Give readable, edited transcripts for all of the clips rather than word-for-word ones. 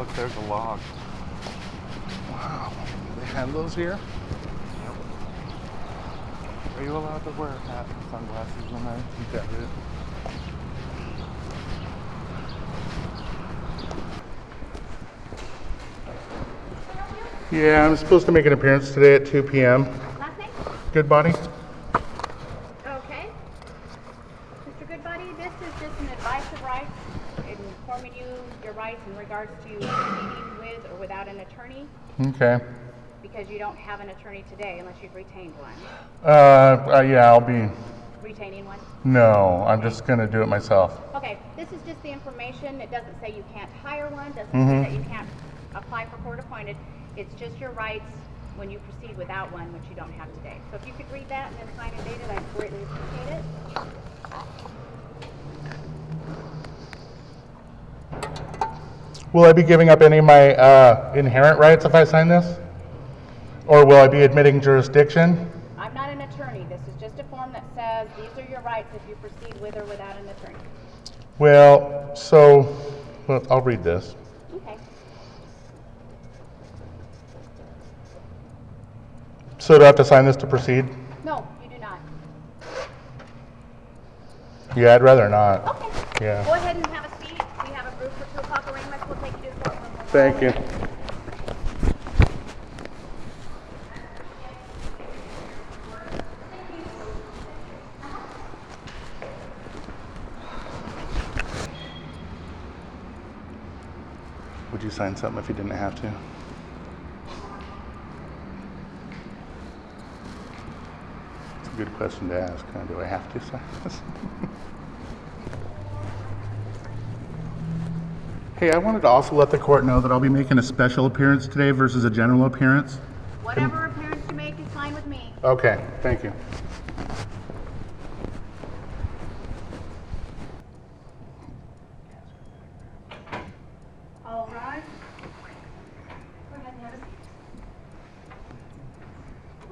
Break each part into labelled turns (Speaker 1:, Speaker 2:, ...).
Speaker 1: look, there's a log.
Speaker 2: Wow. They have those here?
Speaker 1: Yep. Are you allowed to wear a hat and sunglasses when I think that is?
Speaker 2: Yeah, I'm supposed to make an appearance today at 2 p.m.
Speaker 3: Last name?
Speaker 2: Goodbody?
Speaker 3: Okay. Mr. Goodbody, this is just an advice of rights, informing you your rights in regards to proceeding with or without an attorney,
Speaker 2: Okay.
Speaker 3: because you don't have an attorney today unless you've retained one.
Speaker 2: Yeah, I'll be.
Speaker 3: Retaining one?
Speaker 2: No, I'm just gonna do it myself.
Speaker 3: Okay, this is just the information. It doesn't say you can't hire one, doesn't say that you can't apply for court appointed. It's just your rights when you proceed without one, which you don't have today. So if you could read that and then sign and date it, I'd greatly appreciate it.
Speaker 2: Will I be giving up any of my inherent rights if I sign this? Or will I be admitting jurisdiction?
Speaker 3: I'm not an attorney. This is just a form that says these are your rights if you proceed with or without an attorney.
Speaker 2: Well, I'll read this.
Speaker 3: Okay.
Speaker 2: So do I have to sign this to proceed?
Speaker 3: No, you do not.
Speaker 2: Yeah, I'd rather not.
Speaker 3: Okay.
Speaker 2: Yeah.
Speaker 3: Go ahead and have a seat. We have a group for 2 o'clock arraignments. We'll take you to the courtroom.
Speaker 2: Thank you. Would you sign something if you didn't have to? It's a good question to ask. Do I have to sign this? Hey, I wanted to also let the court know that I'll be making a special appearance today versus a general appearance.
Speaker 3: Whatever appearance you make is fine with me.
Speaker 2: Okay, thank you.
Speaker 3: All right. Go ahead and have a seat.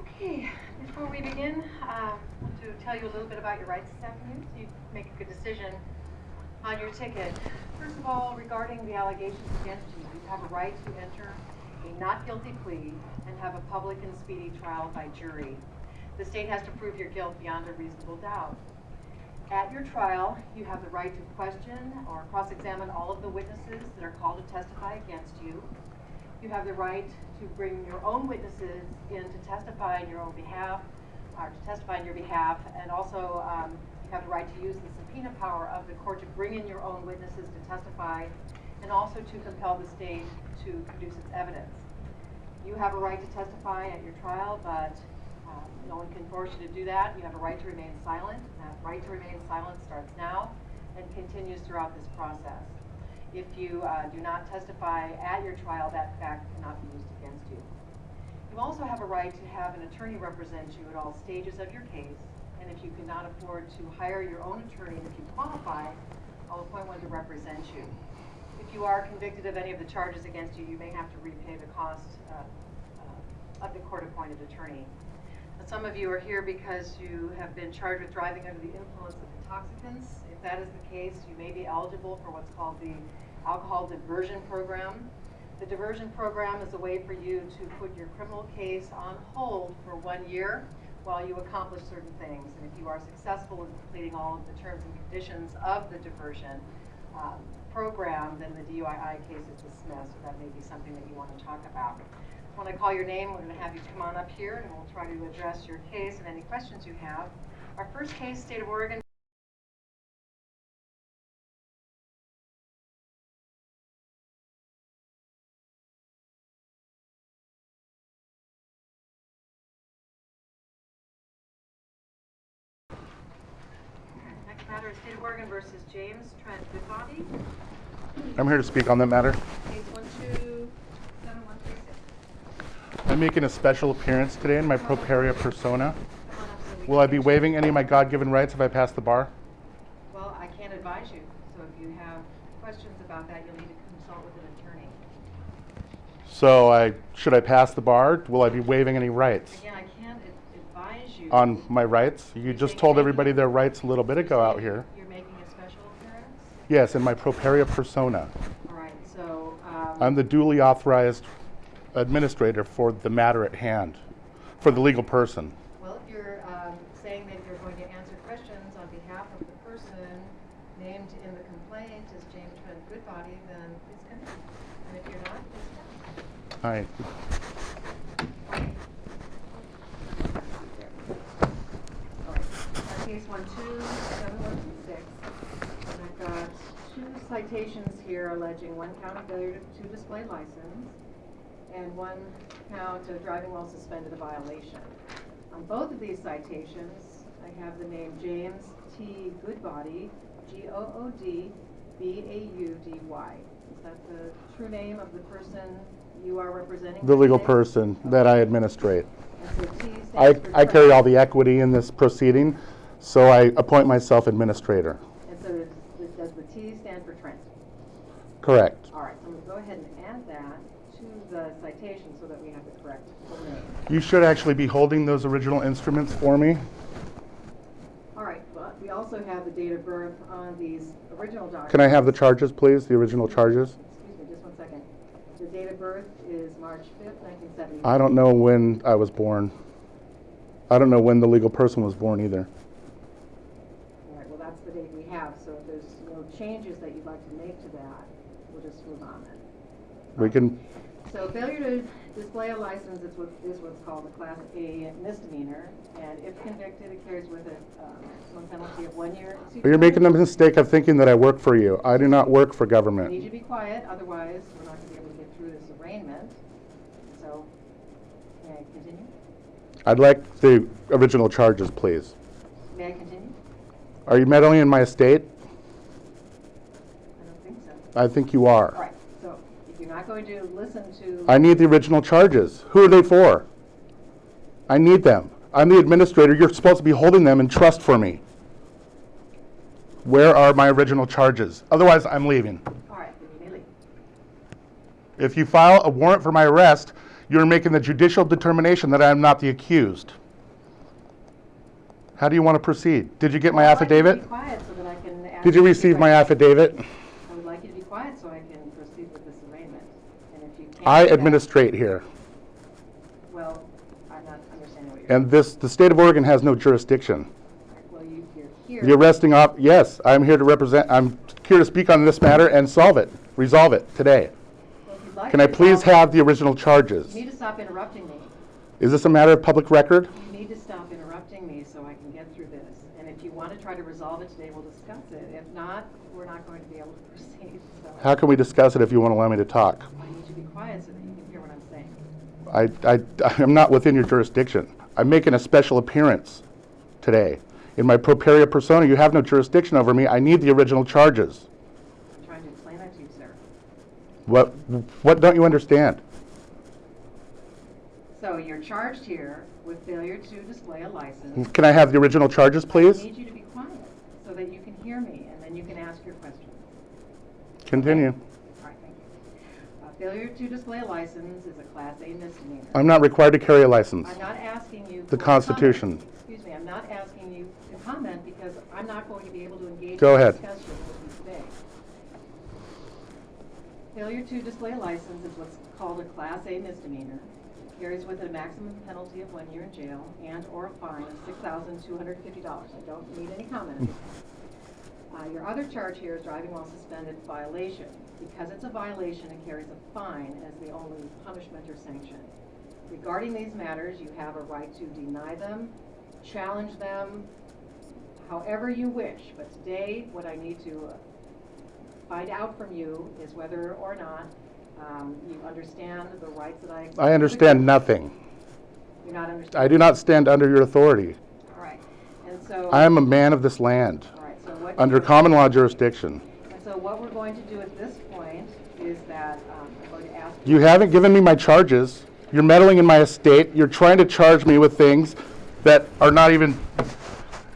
Speaker 4: Okay, before we begin, I want to tell you a little bit about your rights this afternoon so you can make a good decision on your ticket. First of all, regarding the allegations against you, you have a right to enter a not guilty plea and have a public and speedy trial by jury. The state has to prove your guilt beyond a reasonable doubt. At your trial, you have the right to question or cross-examine all of the witnesses that are called to testify against you. You have the right to bring your own witnesses in to testify on your own behalf, or to testify on your behalf, and also you have the right to use the subpoena power of the court to bring in your own witnesses to testify, and also to compel the state to produce its evidence. You have a right to testify at your trial, but no one can force you to do that. You have a right to remain silent. That right to remain silent starts now and continues throughout this process. If you do not testify at your trial, that fact cannot be used against you. You also have a right to have an attorney represent you at all stages of your case, and if you cannot afford to hire your own attorney, and if you qualify, I'll appoint one to represent you. If you are convicted of any of the charges against you, you may have to repay the cost of the court-appointed attorney. Now, some of you are here because you have been charged with driving under the influence of intoxicants. If that is the case, you may be eligible for what's called the alcohol diversion program. The diversion program is a way for you to put your criminal case on hold for 1 year while you accomplish certain things. And if you are successful in completing all of the terms and conditions of the diversion program, then the DUI case is dismissed. So that may be something that you want to talk about. When I call your name, we're going to have you come on up here and we'll try to address your case and any questions you have. Our first case, State of Oregon. Next matter is State of Oregon versus James Trent Goodbody.
Speaker 2: I'm here to speak on that matter.
Speaker 4: Case 127136.
Speaker 2: I'm making a special appearance today in my properia persona.
Speaker 4: Come on up so we
Speaker 2: Will
Speaker 4: can
Speaker 2: I be waiving any of my God-given rights if I pass the bar?
Speaker 4: Well, I can't advise you, so if you have questions about that, you'll need to consult with an attorney.
Speaker 2: So should I pass the bar? Will I be waiving any rights?
Speaker 4: Again, I can't advise you.
Speaker 2: On my rights? You just told everybody their rights a little bit ago out here.
Speaker 4: You're making a special appearance?
Speaker 2: Yes, in my properia persona.
Speaker 4: All right, so
Speaker 2: I'm the duly authorized administrator for the matter at hand, for the legal person.
Speaker 4: Well, if you're saying that you're going to answer questions on behalf of the person named in the complaint as James Trent Goodbody, then please continue. And if you're not, please stop.
Speaker 2: All right.
Speaker 4: All right. Case 127116. And I've got 2 citations here alleging 1 count of failure to display license and 1 count of driving while suspended, a violation. On both of these citations, I have the name James T. Goodbody, Goodbaudy. Is that the true name of the person you are representing?
Speaker 2: The legal
Speaker 4: today?
Speaker 2: person that I administrate.
Speaker 4: And so T stands
Speaker 2: I
Speaker 4: for
Speaker 2: carry
Speaker 4: Trent.
Speaker 2: all the equity in this proceeding, so I appoint myself administrator.
Speaker 4: And so does the T stand for Trent?
Speaker 2: Correct.
Speaker 4: All right, so I'm going to go ahead and add that to the citation so that we have the correct full name.
Speaker 2: You should actually be holding those original instruments for me.
Speaker 4: All right, but we also have the date of birth on these original documents.
Speaker 2: Can I have the charges, please, the original charges?
Speaker 4: Excuse me, just 1 second. The date of birth is March 5th, 1970.
Speaker 2: I don't know when I was born. I don't know when the legal person was born either.
Speaker 4: All right, well, that's the date we have, so if there's no changes that you'd like to make to that, we'll just move on then.
Speaker 2: We can,
Speaker 4: So failure to display a license is what's called a Class A misdemeanor, and if convicted, it carries with it a maximum penalty of 1 year.
Speaker 2: you're making the mistake of thinking that I work for you. I do not work for
Speaker 4: You need
Speaker 2: government.
Speaker 4: to be quiet, otherwise we're not going to be able to get through this arraignment. So, may I continue?
Speaker 2: I'd like the original charges, please.
Speaker 4: May I continue?
Speaker 2: Are you meddling in my estate?
Speaker 4: I don't think so.
Speaker 2: I think you are.
Speaker 4: All right, so if you're not going to listen to...
Speaker 2: I need the original charges. Who are they for? I need them. I'm the administrator. You're supposed to be holding them in trust for me. Where are my original charges? Otherwise, I'm leaving.
Speaker 4: All right, then you may leave.
Speaker 2: If you file a warrant for my arrest, you're making the judicial determination that I am not the accused. How do you want to proceed? Did you get my
Speaker 4: I'd like you to
Speaker 2: affidavit?
Speaker 4: be quiet so that I can ask
Speaker 2: Did you receive my affidavit?
Speaker 4: I would like you to be quiet so I can proceed with this arraignment. And if you can't
Speaker 2: I
Speaker 4: do that-
Speaker 2: administrate here.
Speaker 4: Well, I'm not understanding what you're
Speaker 2: And the state of Oregon has no jurisdiction.
Speaker 4: Well, you're here.
Speaker 2: The arresting yes, I'm here to represent, I'm here to speak on this matter and resolve it today.
Speaker 4: Well, if you'd like
Speaker 2: Can I
Speaker 4: to
Speaker 2: please
Speaker 4: resolve it,
Speaker 2: have the original charges?
Speaker 4: You need to stop interrupting me.
Speaker 2: Is this a matter of public record?
Speaker 4: You need to stop interrupting me so I can get through this. And if you want to try to resolve it today, we'll discuss it. If not, we're not going to be able to proceed. So
Speaker 2: How can we discuss it if you want to allow me to talk?
Speaker 4: I need you to be quiet so that you can hear what I'm saying.
Speaker 2: I'm not within your jurisdiction. I'm making a special appearance today. In my properia persona, you have no jurisdiction over me. I need the original charges.
Speaker 4: I'm trying to explain that to you, sir.
Speaker 2: What don't you understand?
Speaker 4: So you're charged here with failure to display a license.
Speaker 2: Can I have the original charges,
Speaker 4: I
Speaker 2: please?
Speaker 4: need you to be quiet so that you can hear me, and then you can ask your questions.
Speaker 2: Continue.
Speaker 4: All right, thank you. Failure to display a license is a Class A misdemeanor.
Speaker 2: I'm not required to carry a license.
Speaker 4: I'm not asking you.
Speaker 2: The
Speaker 4: for
Speaker 2: Constitution.
Speaker 4: comment. Excuse me, I'm not asking you to comment because I'm not going to be able to engage
Speaker 2: Go
Speaker 4: in
Speaker 2: ahead.
Speaker 4: discussion with you today. Failure to display a license is what's called a Class A misdemeanor. It carries with it a maximum penalty of 1 year in jail and/or a fine of $6,250. I don't need any comment. Your other charge here is driving while suspended violation. Because it's a violation, it carries a fine as the only punishment or sanction. Regarding these matters, you have a right to deny them, challenge them, however you wish. But today, what I need to find out from you is whether or not you understand the rights that I...
Speaker 2: I understand nothing.
Speaker 4: You're not understanding?
Speaker 2: I do not stand under your authority.
Speaker 4: All right. And so...
Speaker 2: I am a man of this land,
Speaker 4: All right, so what...
Speaker 2: under common law jurisdiction.
Speaker 4: And so what we're going to do at this point is that I'm going to ask...
Speaker 2: You haven't given me my charges. You're meddling in my estate. You're trying to charge me with things that are not even,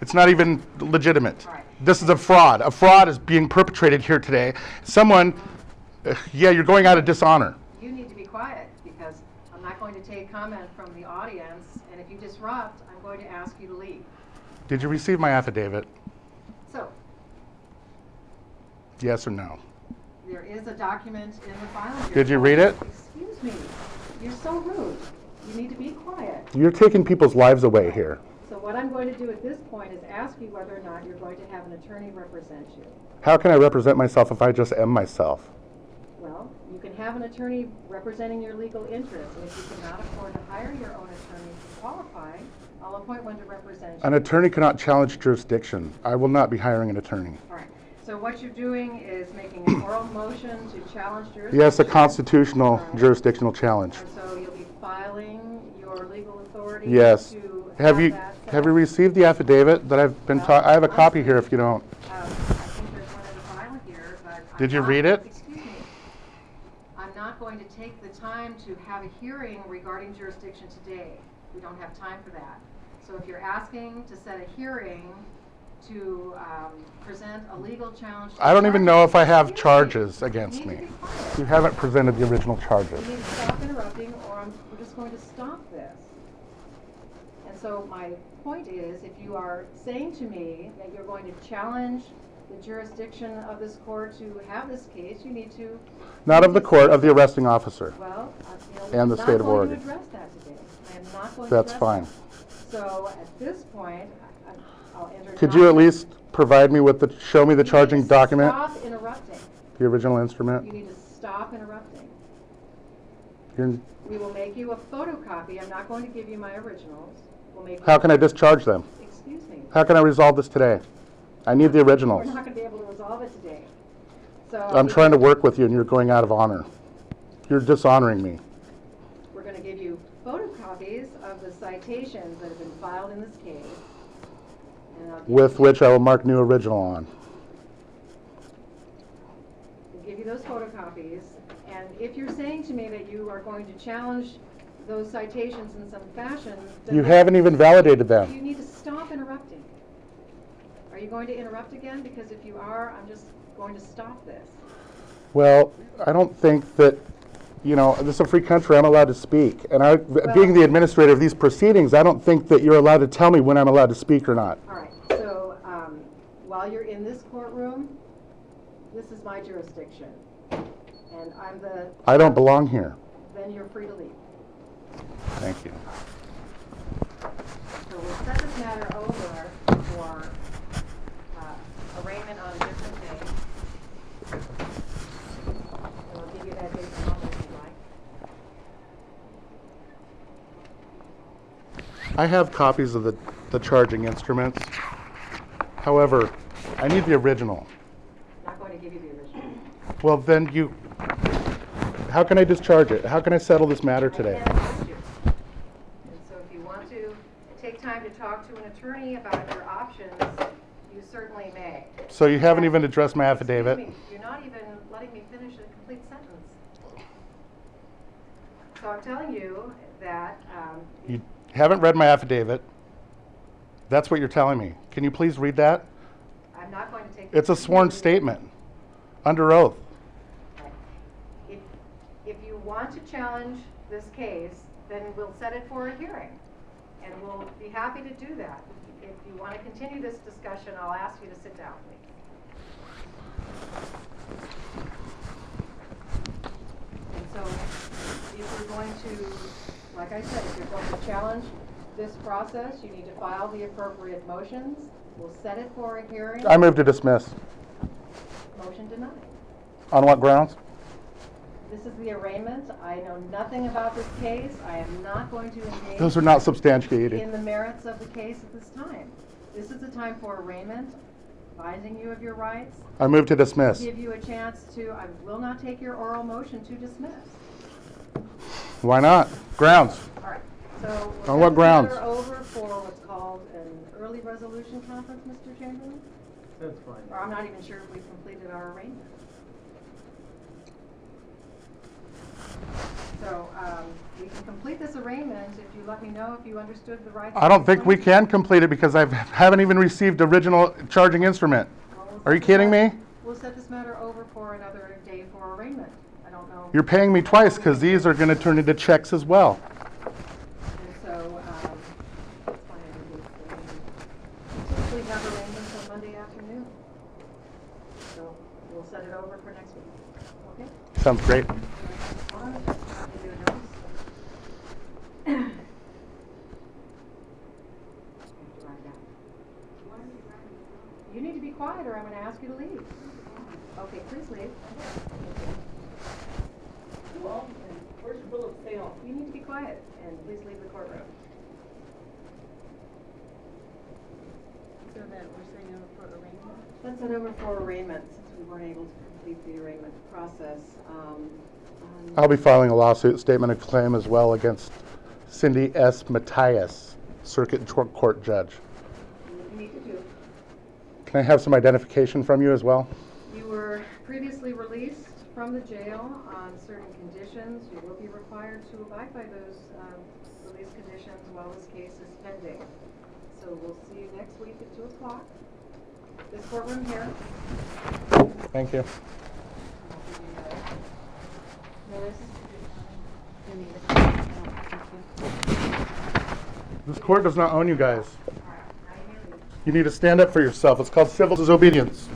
Speaker 2: it's not even legitimate.
Speaker 4: All right.
Speaker 2: This is a fraud. A fraud is being perpetrated here today. Someone, yeah, you're going out of dishonor.
Speaker 4: You need to be quiet because I'm not going to take comment from the audience, and if you disrupt, I'm going to ask you to leave.
Speaker 2: Did you receive my affidavit?
Speaker 4: So,
Speaker 2: Yes or no?
Speaker 4: There is a document in the file here.
Speaker 2: Did you read it?
Speaker 4: Excuse me, you're so rude. You need to be quiet.
Speaker 2: You're taking people's lives away here.
Speaker 4: So what I'm going to do at this point is ask you whether or not you're going to have an attorney represent you.
Speaker 2: How can I represent myself if I just am myself?
Speaker 4: Well, you can have an attorney representing your legal interests, and if you cannot afford to hire your own attorney to qualify, I'll appoint one to represent you.
Speaker 2: An attorney cannot challenge jurisdiction. I will not be hiring an attorney.
Speaker 4: All right. So what you're doing is making an oral motion to challenge jurisdiction.
Speaker 2: Yes, a constitutional jurisdictional challenge.
Speaker 4: And so you'll be filing your legal authority
Speaker 2: Yes.
Speaker 4: to
Speaker 2: Have you
Speaker 4: that set
Speaker 2: have you
Speaker 4: up?
Speaker 2: received the affidavit that I've been taught? I have a copy here if you don't.
Speaker 4: I think there's one in the file here, but.
Speaker 2: Did you read it?
Speaker 4: Excuse me. I'm not going to take the time to have a hearing regarding jurisdiction today. We don't have time for that. So if you're asking to set a hearing to present a legal challenge. to
Speaker 2: I don't even know if I have
Speaker 4: Excuse me.
Speaker 2: charges against
Speaker 4: You need
Speaker 2: me.
Speaker 4: to be quiet.
Speaker 2: You haven't presented the original charges.
Speaker 4: You need to stop interrupting, or we're just going to stop this. And so my point is, if you are saying to me that you're going to challenge the jurisdiction of this court to have this case, you need to.
Speaker 2: Not of the court, of the arresting officer.
Speaker 4: Well,
Speaker 2: And the state of
Speaker 4: I'm
Speaker 2: Oregon.
Speaker 4: not going to address that today. I am not going to
Speaker 2: That's
Speaker 4: address
Speaker 2: fine.
Speaker 4: that. So at this point, I'll enter.
Speaker 2: Could you at least provide me with the, show me the charging document,
Speaker 4: Stop interrupting.
Speaker 2: the original
Speaker 4: You
Speaker 2: instrument?
Speaker 4: need to stop interrupting.
Speaker 2: You're-
Speaker 4: We will make you a photocopy. I'm not going to give you my originals. We'll make.
Speaker 2: How can I discharge them?
Speaker 4: Excuse me.
Speaker 2: How can I resolve this today? I need the
Speaker 4: We're
Speaker 2: originals.
Speaker 4: not going to be able to resolve it today. So.
Speaker 2: I'm trying to work with you and you're going out of honor. You're dishonoring me.
Speaker 4: We're going to give you photocopies of the citations that have been filed in this case. And I'll give
Speaker 2: With which I will mark new original on.
Speaker 4: We'll give you those photocopies, and if you're saying to me that you are going to challenge those citations in some fashion, then
Speaker 2: You haven't even validated
Speaker 4: you
Speaker 2: them.
Speaker 4: need to stop interrupting. Are you going to interrupt again? Because if you are, I'm just going to stop this.
Speaker 2: Well, I don't think that, you know, this is a free country, I'm allowed to speak. And I, being the administrator of these proceedings, I don't think that you're allowed to tell me when I'm allowed to speak or not.
Speaker 4: All right, so while you're in this courtroom, this is my jurisdiction, and I'm the,
Speaker 2: I don't belong here.
Speaker 4: then you're free to leave.
Speaker 2: Thank you.
Speaker 4: So we'll set this matter over for arraignment on a different day. And I'll give you that date and number if you like.
Speaker 2: I have copies of the charging instruments. However, I need the original.
Speaker 4: Not going to give you the original.
Speaker 2: Well, then you, how can I discharge it? How can I settle this matter
Speaker 4: I
Speaker 2: today?
Speaker 4: can't assist you. And so if you want to take time to talk to an attorney about your options, you certainly may.
Speaker 2: So you haven't even addressed my affidavit?
Speaker 4: Excuse me, you're not even letting me finish a complete sentence. So I'm telling you that,
Speaker 2: You haven't read my affidavit. That's what you're telling me. Can you please read that?
Speaker 4: I'm not going to take.
Speaker 2: It's a sworn statement, under oath.
Speaker 4: If you want to challenge this case, then we'll set it for a hearing. And we'll be happy to do that. If you want to continue this discussion, I'll ask you to sit down, please. And so if you're going to, like I said, if you're going to challenge this process, you need to file the appropriate motions. We'll set it for a hearing.
Speaker 2: I move to dismiss.
Speaker 4: Motion denied.
Speaker 2: On what grounds?
Speaker 4: This is the arraignment. I know nothing about this case. I am not going to engage
Speaker 2: Those are not substantiated.
Speaker 4: in the merits of the case at this time. This is the time for arraignment, advising you of your rights,
Speaker 2: I move to dismiss.
Speaker 4: give you a chance to, I will not take your oral motion to dismiss.
Speaker 2: Why not? Grounds.
Speaker 4: All right, so.
Speaker 2: On what grounds?
Speaker 4: We're over for what's called an early resolution conference, Mr. Chamberlain?
Speaker 1: That's fine.
Speaker 4: Or I'm not even sure if we've completed our arraignment. So, we can complete this arraignment if you let me know if you understood the rights.
Speaker 2: I don't think we can complete it because I haven't even received original charging instrument. Are you kidding me?
Speaker 4: We'll set this matter over for another day for arraignment. I don't know.
Speaker 2: You're paying me twice because these are going to turn into checks as well.
Speaker 4: And so, that's fine. We typically have arraignments on Monday afternoon. So, we'll set it over for next week. Okay?
Speaker 2: Sounds great.
Speaker 4: Hold on, I'll give you a notice. You need to be quiet or I'm going to ask you to leave. Okay, please leave.
Speaker 5: Where's your bill of sale?
Speaker 4: You need to be quiet and please leave the courtroom.
Speaker 3: So that we're saying for arraignment?
Speaker 4: Let's set over for arraignment since we weren't able to complete the arraignment process.
Speaker 2: I'll be filing a lawsuit statement of claim as well against Cindy S. Matthias, Circuit Court Judge.
Speaker 4: You need to do.
Speaker 2: Can I have some identification from you as well?
Speaker 4: You were previously released from the jail on certain conditions. You will be required to abide by those release conditions while this case is pending. So we'll see you next week at 2 o'clock. This courtroom here.
Speaker 2: Thank you. This court does not own you guys. You need to stand up for yourself. It's called civil disobedience.